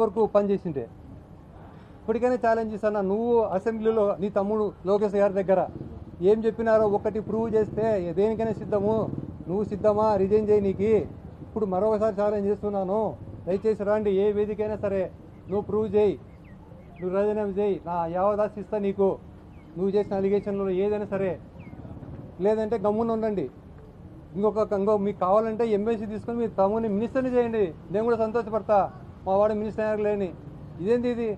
వరకు పనిచేసింటే ఇప్పటికైనా ఛాలెంజ్ ఇస్తాను. నువ్వు అసెంబ్లీలో నీ తమ్ముడు లోకేష్ గారి దగ్గర ఏం చెప్పినారో ఒకటి ప్రూవ్ చేస్తే దేనికైనా సిద్ధము. నువ్వు సిద్ధమా? రిజైన్ చేయి. నీకు ఇప్పుడు మరొకసారి ఛాలెంజ్ చేస్తున్నాను. దయచేసి రండి, ఏ వేదికైనా సరే నువ్వు ప్రూవ్ చేయి, నువ్వు రాజీనామా చేయి. నా యావదాసి ఇస్తా నీకు, నువ్వు చేసిన అలిగేషన్లో ఏదైనా సరే. లేదంటే గమ్మున ఉండండి. ఇంకో మీకు కావాలంటే ఎంబీసీ తీసుకొని మీరు తమ్ముని మినిస్టర్ని చేయండి. నేను కూడా సంతోషపడతా, మా వాడు మినిస్టర్ అయ్యారు లేని. ఇదేంటి ఇది?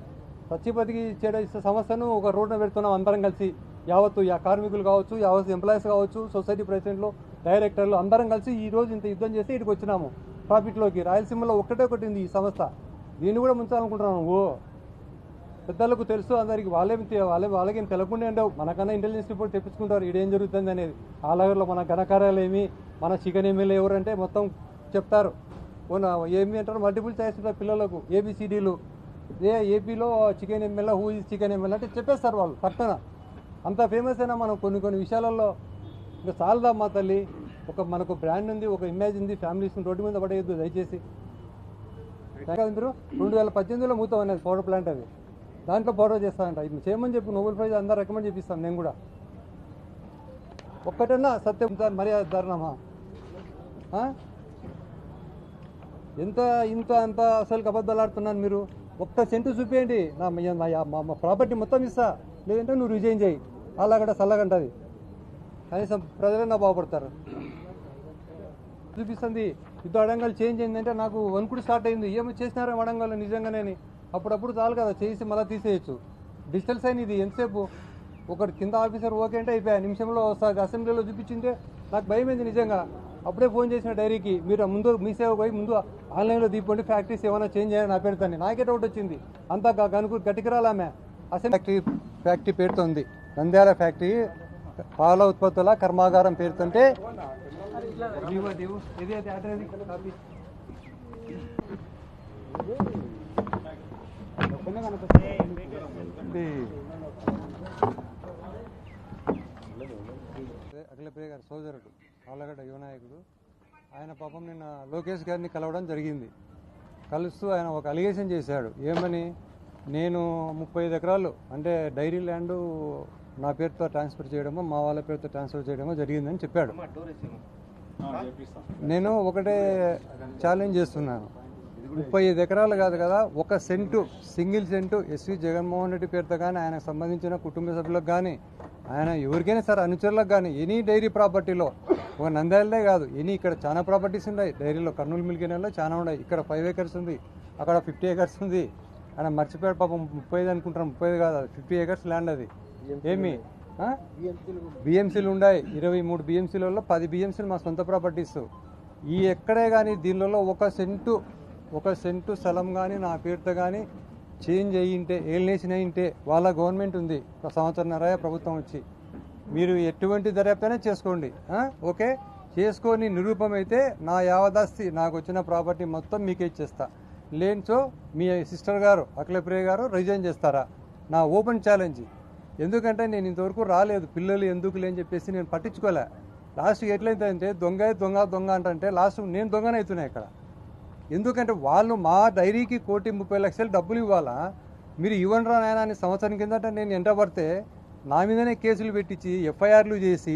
సత్యపతికి ఇచ్చే సమస్యను ఒక రోడ్డున పెడుతున్నాం అందరం కలిసి. యావత్తు కార్మికులు కావచ్చు, యావత్ ఎంప్లాయీస్ కావచ్చు, సొసైటీ ప్రెసిడెంట్లు, డైరెక్టర్లు అందరం కలిసి ఈ రోజు ఇంత యుద్ధం చేసి ఇక్కడికి వచ్చినాము ట్రాఫిక్లోకి. రాయలసీమలో ఒక్కటే ఒకటి ఉంది ఈ సంస్థ. దీన్ని కూడా ముంచాలనుకుంటున్నాను. నువ్వు పెద్దలకు తెలుసు, అందరికి వాళ్ళకేం తెలకుండా ఉండవు. మనకన్నా ఇంటెలిజెన్స్ రిపోర్ట్ తెప్పించుకుంటారు ఈడేం జరుగుతుంది అనేది. ఆ లగర్లో మన ఘనకార్యాలు ఏమి, మన చికెన్ ఎమ్మెల్యే ఎవరంటే మొత్తం చెప్తారు. ఏమి అంటారు, మల్టిపుల్ చాయిస్ ఉంటారు పిల్లలకు, ఏబిసిడీలు. ఏపీలో chicken MLA, who is chicken MLA అంటే చెప్పేస్తారు వాళ్ళు పక్కన. అంత ఫేమస్ అయినా మనం కొన్ని విషయాలలో ఇంకా చాలదా మా తల్లి. మనకు బ్రాండ్ ఉంది, ఒక ఇమేజ్ ఉంది, ఫ్యామిలీస్ రోడ్డు మీద పడేయద్దు దయచేసి. మీరు 2018లో మూతం అనేది పౌడర్ ప్లాంట్, అది దాంట్లో పౌడర్ చేస్తానంట. ఇది చేయమని చెప్పి నోబెల్ ప్రైజ్ అందరూ రికమెండ్ చేపిస్తాను నేను కూడా. ఒక్కటన్నా సత్యం మర్యాద ధర్నమా? ఇంత అసలు అబద్ధాలు ఆడుతున్నాను మీరు. ఒక్క సెంటు చూపేయండి, మా ప్రాపర్టీ మొత్తం ఇస్తా. లేదంటే నువ్వు రిజైన్ చేయి. అలాగంట చల్లగంటది. కనీసం ప్రజలన్నా బాగుపడతారు. చూపిస్తుంది యుద్ధ అడంగాలు చేంజ్ అయిందంటే నాకు వణుకుడు స్టార్ట్ అయింది. ఏమో చేసినారా అడంగాలు నిజంగానే. అప్పుడప్పుడు చాలు కదా, చేసి మళ్ళీ తీసేయచ్చు. డిజిటల్ సైన్ ఇది. ఎంతసేపు ఒకటి కింద ఆఫీసర్ ఓకే అంటే అయిపోయా, నిమిషంలో వస్తుంది. అసెంబ్లీలో చూపించింటే నాకు భయమైంది నిజంగా. అప్పుడే ఫోన్ చేసిన డైరీకి, మీరు ముందు మీ సేవ పోయి ముందు ఆన్లైన్లో దీపండి, ఫ్యాక్టరీస్ ఏమైనా చేంజ్ అయ్యాయని నా పేరుతాను. నాకే డౌట్ వచ్చింది. అంతా కనుక గట్టికిరాలామె. అసెంబ్లీ ఫ్యాక్టరీ పేరుతో ఉంది, నంద్యాల ఫ్యాక్టరీ పాల ఉత్పత్తుల కర్మాగారం పేరుతుంటే అఖిలప్రియ గారి సోదరుడు ఆలగడ్డ యువనాయకుడు, ఆయన పాపం నిన్న లోకేష్ గారిని కలవడం జరిగింది. కలుస్తూ ఆయన ఒక అలిగేషన్ చేశాడు. ఏమని, నేను 35 ఎకరాలు అంటే డైరీ ల్యాండ్ నా పేరుతో ట్రాన్స్ఫర్ చేయడమో మా వాళ్ళ పేరుతో ట్రాన్స్ఫర్ చేయడమో జరిగిందని చెప్పాడు. నేను ఒకటే ఛాలెంజ్ చేస్తున్నాను, 35 ఎకరాలు కాదు కదా, ఒక cent, single cent S V Jaganmohan Reddy పేరుతో కానీ, ఆయనకు సంబంధించిన కుటుంబ సభ్యులకు కానీ, ఆయన ఎవరికైనా సరే అనుచరులకు కానీ, ఎనీ డైరీ ప్రాపర్టీలో, ఒక నంద్యాలనే కాదు, ఇక్కడ చాలా ప్రాపర్టీస్ ఉన్నాయి డైరీలో. కర్నూలు మిల్క్ యూనియన్లో చాలా ఉన్నాయి. ఇక్కడ 5 acres ఉంది, అక్కడ 50 acres ఉంది. ఆయన మర్చిపోయాడు పాపం. 30 అనుకుంటాను, 30 కాదు, 50 acres ల్యాండ్ అది. ఏమి బిఎంసీలు ఉన్నాయి, 23 బిఎంసీలలో 10 బిఎంసీలు మా సొంత ప్రాపర్టీస్. ఎక్కడే కానీ దీనిలో ఒక సెంటు స్థలం కానీ నా పేరుతో కానీ చేంజ్ అయ్యింటే, ఏలినేషన్ అయ్యింటే, వాళ్ళ గవర్నమెంట్ ఉంది, 1.5 సంవత్సరం ప్రభుత్వం వచ్చి, మీరు ఎటువంటి దర్యాప్తైనా చేసుకోండి. ఓకే చేసుకొని నిరూపమైతే నా యావదాస్తి, నాకు వచ్చిన ప్రాపర్టీ మొత్తం మీకే ఇచ్చేస్తా. లేనిచో మీ సిస్టర్ గారు అఖిలప్రియ గారు రిజైన్ చేస్తారా? నా ఓపెన్ ఛాలెంజ్. ఎందుకంటే నేను ఇంతవరకు రాలేదు, పిల్లలు ఎందుకు లేని చెప్పేసి నేను పట్టించుకోలే. లాస్ట్కి ఎట్లయితే దొంగ అంటే లాస్ట్ నేను దొంగనవుతున్నాయి ఇక్కడ. ఎందుకంటే వాళ్ళు మా డైరీకి 1,30,00,000 డబ్బులు ఇవ్వాలా, మీరు ఇవ్వండిరా నాయన అని సంవత్సరం కిందట నేను ఎంట పడితే నా మీదనే కేసులు పెట్టించి ఎఫ్ఐఆర్లు చేసి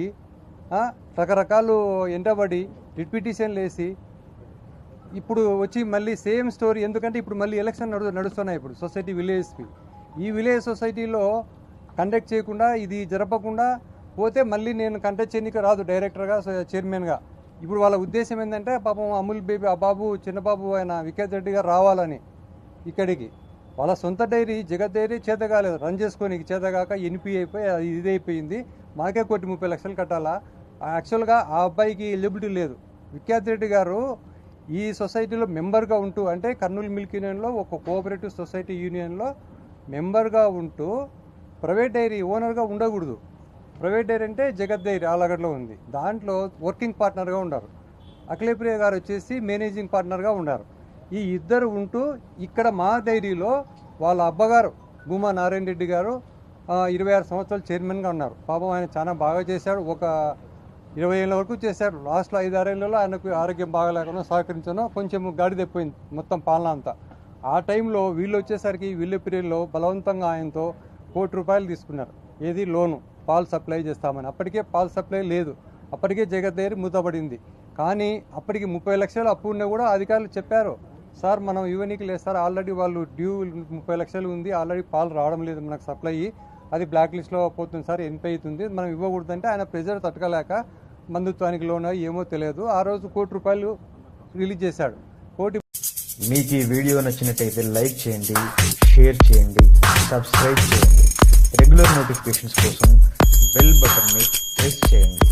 రకరకాలు ఎంటబడి రిట్ పిటిషన్లు వేసి ఇప్పుడు వచ్చి మళ్ళీ సేమ్ స్టోరీ. ఎందుకంటే ఇప్పుడు మళ్ళీ ఎలక్షన్ నడుస్తున్నాయి. ఇప్పుడు సొసైటీ విలేజ్కి, ఈ విలేజ్ సొసైటీలో కండక్ట్ చేయకుండా, ఇది జరపకుండా పోతే మళ్ళీ నేను కంటెస్ట్ చేయడానికి రాదు డైరెక్టర్గా, చైర్మన్గా. ఇప్పుడు వాళ్ళ ఉద్దేశం ఏంటంటే పాపం అమూల్ బేబీ, ఆ బాబు చిన్నబాబు ఆయన వికేత్ రెడ్డి గారు రావాలని ఇక్కడికి. వాళ్ళ సొంత డైరీ జగత్ డైరీ చేత కాలేదు, రన్ చేసుకోనికి చేతగాక ఎన్పి అయిపోయి ఇది అయిపోయింది. మాకే 1,30,00,000 కట్టాలా. యాక్చువల్గా ఆ అబ్బాయికి ఎలిజిబిలిటీ లేదు. వికేత్ రెడ్డి గారు ఈ సొసైటీలో మెంబర్గా ఉంటూ, అంటే కర్నూలు మిల్క్ యూనియన్లో ఒక కోఆపరేటివ్ సొసైటీ యూనియన్లో మెంబర్గా ఉంటూ ప్రైవేట్ డైరీ ఓనర్గా ఉండకూడదు. ప్రైవేట్ డైరీ అంటే జగత్ డైరీ ఆలగడ్డలో ఉంది, దాంట్లో వర్కింగ్ పార్ట్నర్గా ఉన్నారు. అఖిలప్రియ గారు వచ్చేసి మేనేజింగ్ పార్ట్నర్గా ఉన్నారు. ఈ ఇద్దరు ఉంటూ ఇక్కడ మా డైరీలో వాళ్ళ అబ్బగారు భూమా నారాయణ రెడ్డి గారు 26 సంవత్సరాలు చైర్మన్గా ఉన్నారు. పాపం ఆయన చాలా బాగా చేశాడు, ఒక 20 ఏళ్ళ వరకు చేశాడు. లాస్ట్లో 5-6 ఏళ్లలో ఆయనకు ఆరోగ్యం బాగాలేకుండా సహకరించాను, కొంచెం గాడి తెప్పింది మొత్తం పాలన అంతా. ఆ టైంలో వీళ్ళు వచ్చేసరికి వీళ్ళ పీరియడ్లో బలవంతంగా ఆయనతో ₹1 కోటి తీసుకున్నారు. ఏది లోను పాలు సప్లై చేస్తామని. అప్పటికే పాలు సప్లై లేదు, అప్పటికే జగదేరి మూతపడింది. కానీ అప్పటికి 30 లక్షలు అప్పు ఉన్నా కూడా అధికారులు చెప్పారు, సార్ మనం ఇవ్వనీకి లేదు సార్, ఆల్రెడీ వాళ్ళు డ్యూ 30 లక్షలు ఉంది, ఆల్రెడీ పాలు రావడం లేదు మనకు సప్లై, అది బ్లాక్ లిస్ట్లో పోతుంది సార్, ఎన్పై అవుతుంది, మనం ఇవ్వకూడదంటే ఆయన ప్రెజర్ తట్టుకోలేక బంధుత్వానికి లోన్ ఏమో తెలియదు ఆ రోజు ₹1 కోటి రిలీజ్ చేశాడు. మీకు ఈ వీడియో నచ్చినట్టయితే లైక్ చేయండి, షేర్ చేయండి, సబ్స్క్రైబ్ చేయండి. రెగ్యులర్ నోటిఫికేషన్స్ కోసం బెల్ బటన్ని ప్రెస్ చేయండి.